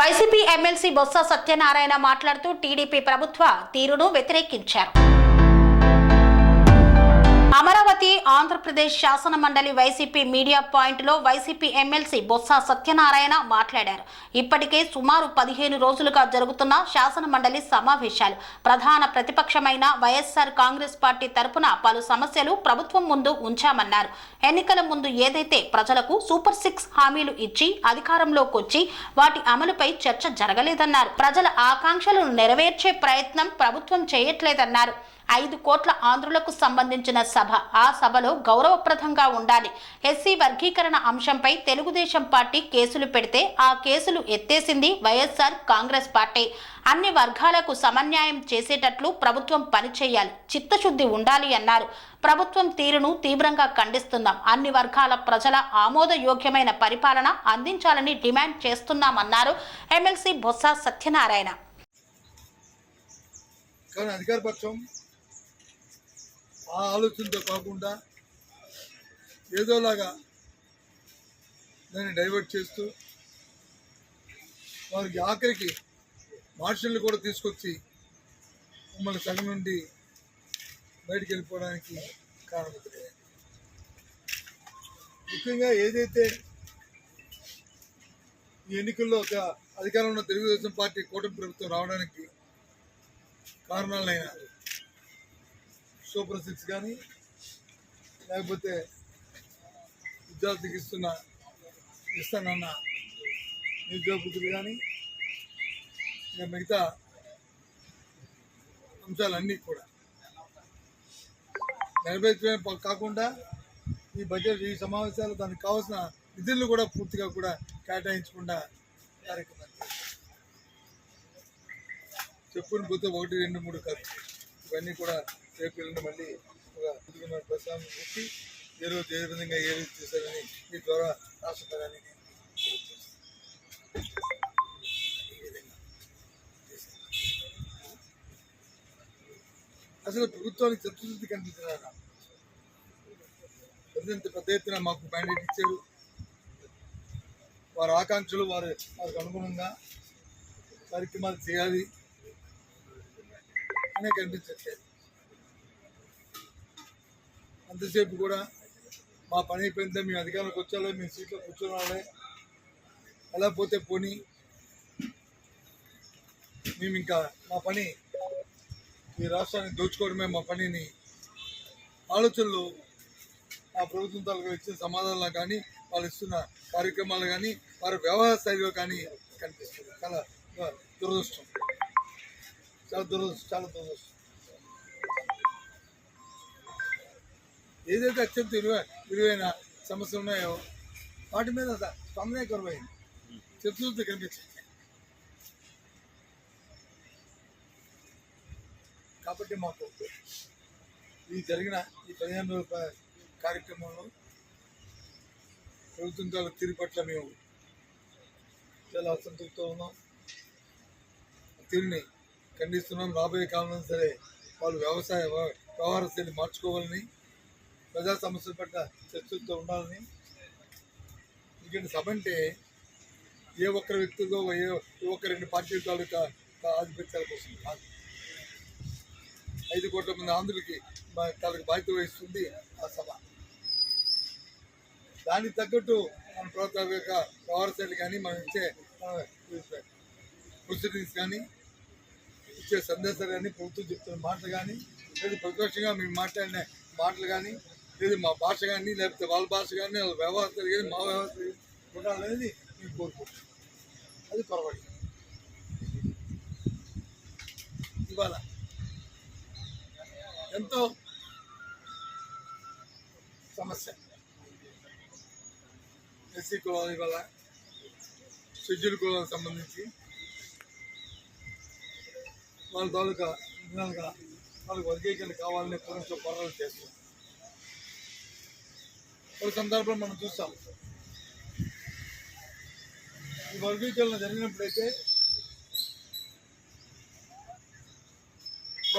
YCP MLC Botsa Satyanarayana మాట్లాడుతూ TDP ప్రభుత్వ తీరును వ్యతిరేకించారు. అమరావతి ఆంధ్రప్రదేశ్ శాసన మండలి వైసీపీ మీడియా పాయింట్ లో వైసీపీ ఎమ్మెల్సీ బొత్స సత్యనారాయణ మాట్లాడారు. ఇప్పటికే సుమారు 15 రోజులుగా జరుగుతున్న శాసన మండలి సమావేశాలు ప్రధాన ప్రతిపక్షమైన వైఎస్ఆర్ కాంగ్రెస్ పార్టీ తరపున పలు సమస్యలు ప్రభుత్వం ముందు ఉంచామన్నారు. ఎన్నికల ముందు ఏదైతే ప్రజలకు సూపర్ 6 హామీలు ఇచ్చి అధికారంలోకి వచ్చి వాటి అమలుపై చర్చ జరగలేదన్నారు. ప్రజల ఆకాంక్షలను నెరవేర్చే ప్రయత్నం ప్రభుత్వం చేయట్లేదన్నారు. 5 కోట్ల ఆంధ్రులకు సంబంధించిన సభ, ఆ సభలో గౌరవప్రదంగా ఉండాలి. ఎస్సీ వర్గీకరణ అంశంపై తెలుగుదేశం పార్టీ కేసులు పెడితే ఆ కేసులు ఎత్తేసింది వైఎస్ఆర్ కాంగ్రెస్ పార్టీ. అన్ని వర్గాలకు సమన్యాయం చేసేటట్లు ప్రభుత్వం పనిచేయాలి, చిత్తశుద్ధి ఉండాలి అన్నారు. ప్రభుత్వం తీరును తీవ్రంగా ఖండిస్తున్నాం. అన్ని వర్గాల ప్రజల ఆమోదయోగ్యమైన పరిపాలన అందించాలని డిమాండ్ చేస్తున్నామన్నారు ఎమ్మెల్సీ బొత్స సత్యనారాయణ. ఆ ఆలోచనతో కాకుండా ఏదోలాగా దాన్ని డైవర్ట్ చేస్తూ వారికి ఆఖరికి మార్షల్ని కూడా తీసుకొచ్చి మమ్మల్ని సగం నుండి బయటికి వెళ్ళిపోవడానికి కారణమవుతుంది. ముఖ్యంగా ఏదైతే ఈ ఎన్నికల్లో ఒక అధికారంలో తెలుగుదేశం పార్టీ కూటమి ప్రభుత్వం రావడానికి కారణాలైన సూపర్ 6 కానీ లేకపోతే విద్యార్థికి ఇస్తానన్న నిరుద్యోగులు కానీ ఇంకా మిగతా అంశాలన్నీ కూడా నెరవేర్చడమే కాకుండా ఈ బడ్జెట్ ఈ సమావేశాలు దానికి కావాల్సిన నిధులను కూడా పూర్తిగా కూడా కేటాయించకుండా కార్యక్రమాలు చెప్పుకుని పోతే 1, 2, 3 కాదు, ఇవన్నీ కూడా రేపు మళ్ళీ ఒక ప్రస్తావన పెట్టి ఏ రోజు ఏ విధంగా ఏ రోజు చేశారని మీ ద్వారా రాష్ట్ర ప్రధానికి అసలు ప్రభుత్వానికి చిత్తశుద్ధి కనిపించినారా? ప్రజెంట్ పెద్ద ఎత్తున మాకు మ్యాండేట్ ఇచ్చారు. వారి ఆకాంక్షలు వారికి అనుగుణంగా కార్యక్రమాలు చేయాలి అనే కనిపించట్లేదు. అంతసేపు కూడా మా పని అయిపోయిందే, మేము అధికారంలోకి వచ్చాలో, మేము సీట్లో కూర్చోవాలే, ఎలా పోతే పోనీ, మేము ఇంకా మా పని ఈ రాష్ట్రాన్ని దోచుకోవడమే మా పనిని ఆలోచనలు ఆ ప్రభుత్వం తాలూకా ఇచ్చిన సమాధానాలు కానీ వాళ్ళు ఇస్తున్న కార్యక్రమాలు కానీ వారి వ్యవహార శైలిలో కానీ కనిపిస్తుంది. చాలా దురదృష్టం, చాలా దురదృష్టం. ఏదైతే అత్యంత విలువైన సమస్యలు ఉన్నాయో వాటి మీద స్పందనే కరువైంది, చిత్తశుద్ధి కనిపించింది. కాబట్టి మాకు ఈ జరిగిన ఈ 15 రోజుల కార్యక్రమంలో ప్రభుత్వం తీరు పట్ల మేము చాలా అసంతృప్తితో ఉన్నాం. తీరుని ఖండిస్తున్నాం. రాబోయే కాలంలో సరే వాళ్ళు వ్యవహార శైలి మార్చుకోవాలని, ప్రజా సమస్యల పట్ల చర్చలతో ఉండాలని. ఎందుకంటే సభ అంటే ఏ ఒక్కరి వ్యక్తులతో ఏ ఒక్క 2 పార్టీల తాలూకా ఆధిపత్యాల కోసం కాదు. 5 కోట్ల మంది ఆంధ్రులకి తాలూకు బాధ్యత వహిస్తుంది ఆ సభ. దానికి తగ్గట్టు మన ప్రభుత్వ యొక్క వ్యవహార శైలి కానీ, మనం ఇచ్చే ప్రొసీడింగ్స్ కానీ, ఇచ్చే సందేశాలు కానీ, ప్రభుత్వం చెప్తున్న మాటలు కానీ, లేదా ప్రతిపక్షంగా మేము మాట్లాడిన మాటలు కానీ, లేదు మా భాష కానీ, లేకపోతే వాళ్ళ భాష కానీ, వాళ్ళ వ్యవహారాలు కానీ, మా వ్యవహారాలు ఉండాలనేది మేము కోరుకుంటున్నాం. అది పొరపాటు. ఇవాళ ఎంతో సమస్య ఎస్సీ కులాల ఇవాళ షెడ్యూల్ కులాలకు సంబంధించి వాళ్ళ తాలూకా విధాలుగా వాళ్ళకి వర్గీకరణ కావాలని పూర్తిగా పోరాటాలు చేస్తాం. ఒక సందర్భం మనం చూస్తాం. ఈ వర్గీకరణ జరిగినప్పుడైతే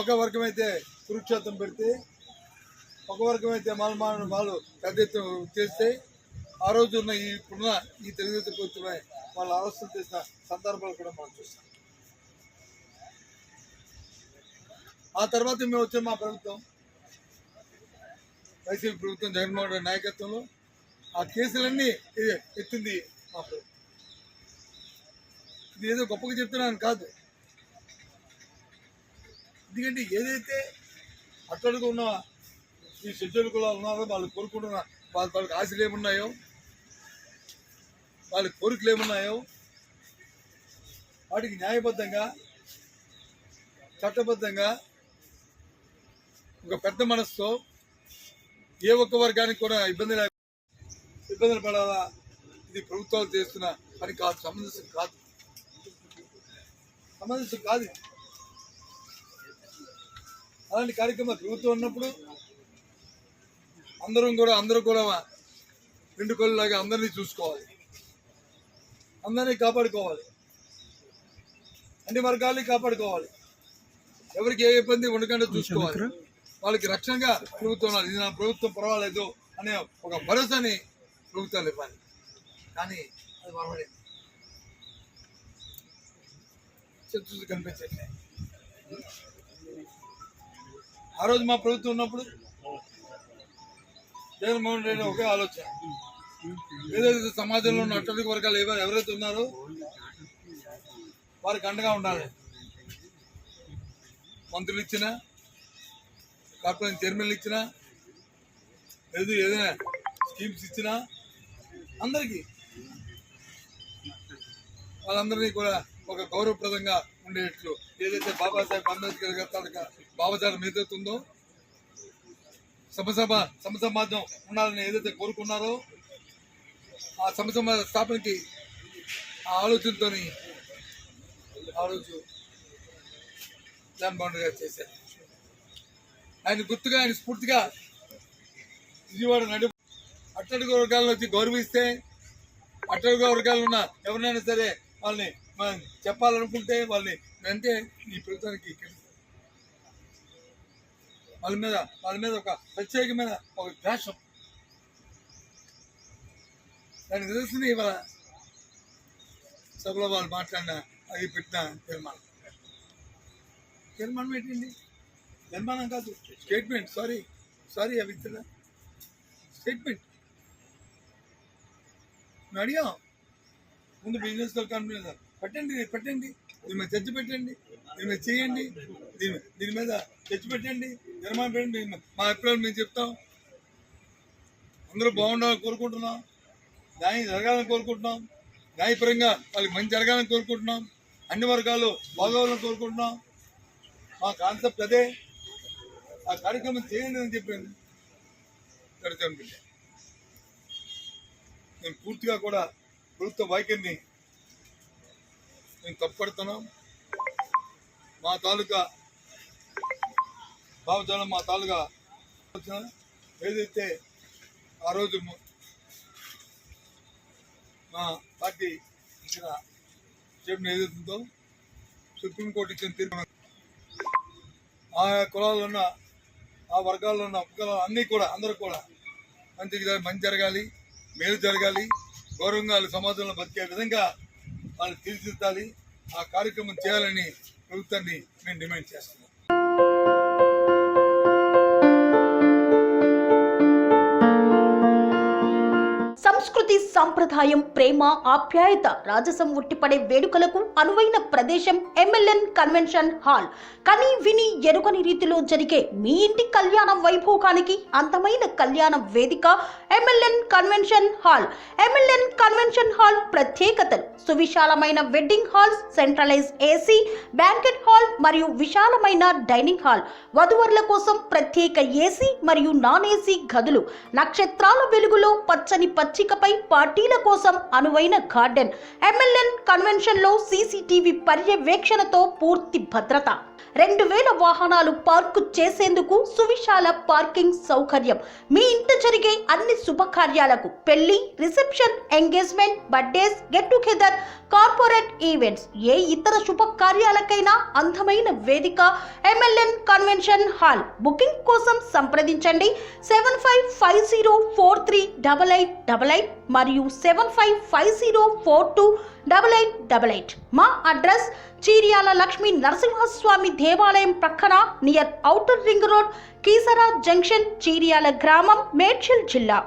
ఒక వర్గం అయితే కురుక్షేత్రం పెడితే, ఒక వర్గం అయితే వాళ్ళు పెద్ద ఎత్తున చేస్తే, ఆ రోజు ఉన్న ఇప్పుడున్న ఈ తెలుగుదేశం ప్రభుత్వమే వాళ్ళు అరెస్టులు చేసిన సందర్భాలు కూడా మనం చూస్తాం. ఆ తర్వాత మేము వచ్చే మా ప్రభుత్వం వైసీపీ ప్రభుత్వం జగన్మోహన్ రెడ్డి నాయకత్వంలో ఆ కేసులన్నీ ఎత్తింది మా ప్రభుత్వం. ఇది ఏదో గొప్పగా చెప్తున్నాను కాదు, ఎందుకంటే ఏదైతే అట్టడుగు ఉన్న ఈ షెడ్యూల్ కులాలు ఉన్నారో వాళ్ళు కోరుకుంటున్న వాళ్ళకి ఆశలు ఏమున్నాయో, వాళ్ళ కోరికలు ఏమున్నాయో వాటికి న్యాయబద్ధంగా చట్టబద్ధంగా ఒక పెద్ద మనసుతో ఏ ఒక్క వర్గానికి కూడా ఇబ్బందులు పడాలా, ఇది ప్రభుత్వాలు చేస్తున్న పని కాదు, సమంజసం కాదు. అలాంటి కార్యక్రమం ప్రభుత్వం ఉన్నప్పుడు అందరూ కూడా రెండు కొల్లాగా అందరినీ చూసుకోవాలి, అందరినీ కాపాడుకోవాలి, అన్ని వర్గాల్ని కాపాడుకోవాలి, ఎవరికి ఏ ఇబ్బంది ఉండకుండా చూసుకోవాలి. వాళ్ళకి రక్షణగా ప్రభుత్వం ఇది నా ప్రభుత్వం పర్వాలేదు అనే ఒక భరోసాని ప్రభుత్వాలు ఇవ్వాలి. కానీ అది పర్వాలేదు, చూసి కనిపించట్లే. ఆ రోజు మా ప్రభుత్వం ఉన్నప్పుడు జగన్మోహన్ రెడ్డి ఒకే ఆలోచన, ఏదైతే సమాజంలో ఉన్న అట్టడుగు వర్గాలు ఎవరైతే ఉన్నారో వారికి అండగా ఉండాలి. మంత్రులు ఇచ్చినా, కార్పొరేషన్ చైర్మన్లు ఇచ్చినా, ఏదైనా స్కీమ్స్ ఇచ్చినా అందరికీ వాళ్ళందరినీ కూడా ఒక గౌరవప్రదంగా ఉండేట్లు ఏదైతే బాబాసాహెబ్ అంబేద్కర్ గారి తాలూకా భావజాలం ఏదైతే ఉందో, సమసమాజం ఉండాలని ఏదైతే కోరుకున్నారో ఆ సమసమాజ స్థాపనకి ఆ ఆలోచనతో ఆ రోజు జగన్మోహన్ రెడ్డి గారు చేశారు. ఆయన గుర్తుగా, ఆయన స్ఫూర్తిగా విజయవాడ అట్టడుగు వర్గాలను వచ్చి గౌరవిస్తే, అట్టడుగు వర్గాలు ఉన్న ఎవరినైనా సరే వాళ్ళని మనం చెప్పాలనుకుంటే వాళ్ళని అంటే ఈ ప్రభుత్వానికి వాళ్ళ మీద ఒక ప్రత్యేకమైన ఒక ద్వేషం. దాని నిదర్శనం ఇవాళ సభలో వాళ్ళు మాట్లాడిన అది పెట్టిన తీర్మానం ఏంటండి? తీర్మానం కాదు, స్టేట్మెంట్. సారీ అవి స్టేట్మెంట్. మేము అడిగాం ముందు బిజినెస్ కంపెనీ పెట్టండి, దీని మీద చర్చ పెట్టండి, దీని మీద చేయండి, దీని మీద చర్చ పెట్టండి, నిర్మాణం పెట్టండి, మా అభిప్రాయం మేము చెప్తాం. అందరూ బాగుండాలని కోరుకుంటున్నాం, న్యాయం జరగాలని కోరుకుంటున్నాం, న్యాయపరంగా వాళ్ళకి మంచి జరగాలని కోరుకుంటున్నాం, అన్ని వర్గాలు బాగోవాలని కోరుకుంటున్నాం. మా కాన్సెప్ట్ అదే. ఆ కార్యక్రమం చేయండి అని చెప్పింది కడుతాను బిడ్డ. నేను పూర్తిగా కూడా ప్రభుత్వ వైఖరిని మేము తప్పుపడుతున్నాం. మా తాలూకా భావజాలం, మా తాలూకా ఏదైతే ఆ రోజు మా పార్టీ ఇచ్చిన స్టేట్మెంట్ ఏదైతుందో, సుప్రీంకోర్టు ఇచ్చిన తీర్పు ఆ కులాల్లో ఉన్న ఆ వర్గాల్లో ఉన్న అన్నీ కూడా అందరూ కూడా మంచి జరగాలి, మేలు జరగాలి, గౌరవంగా వాళ్ళు సమాజంలో బతికే విధంగా వాళ్ళు తీర్చిదిద్దాలి. ఆ కార్యక్రమం చేయాలని ప్రభుత్వాన్ని మేము డిమాండ్ చేస్తున్నాం. సంస్కృతి, సంప్రదాయం, ప్రేమ, ఆప్యాయత, రాజసం ఉట్టిపడే వేడుకలకు అనువైన ప్రదేశం ఎంఎల్ఎన్ కన్వెన్షన్ హాల్. కని విని ఎరుగని రీతిలో జరిగే మీ ఇంటి కళ్యాణ వైభోగానికి అందమైన కళ్యాణ వేదిక MLN convention hall. MLN convention hall ప్రత్యేకతలు: సువిశాలమైన wedding halls, centralize AC banquet hall మరియు విశాలమైన డైనింగ్ హాల్, వధువరుల కోసం ప్రత్యేక ఏసీ మరియు నాన్ ఏసీ గదులు, నక్షత్రాల వెలుగులో పచ్చని పచ్చికపై పార్టీల కోసం అనువైన గార్డెన్. ఎంఎల్ఎన్ కన్వెన్షన్ లో సీసీటీవీ పర్యవేక్షణతో పూర్తి భద్రత. 2000 వాహనాలు పార్కు చేసేందుకు సువిశాల పార్కింగ్ సౌకర్యం. మీ ఇంట జరిగే అన్ని శుభకార్యాలకు, పెళ్లి, reception, engagement, birthdays, get together, corporate events, ఏ ఇతర శుభకార్యాలకైనా అందమైన వేదిక MLN కన్వెన్షన్ హాల్. బుకింగ్ కోసం సంప్రదించండి 7550438888 మరియు 7550428888. మా అడ్రస్ చీర్యాల లక్ష్మీ నరసింహస్వామి దేవాలయం ప్రక్కన near outer ring road, Keesara junction, Cheeryal గ్రామం, మేడ్చల్ జిల్లా.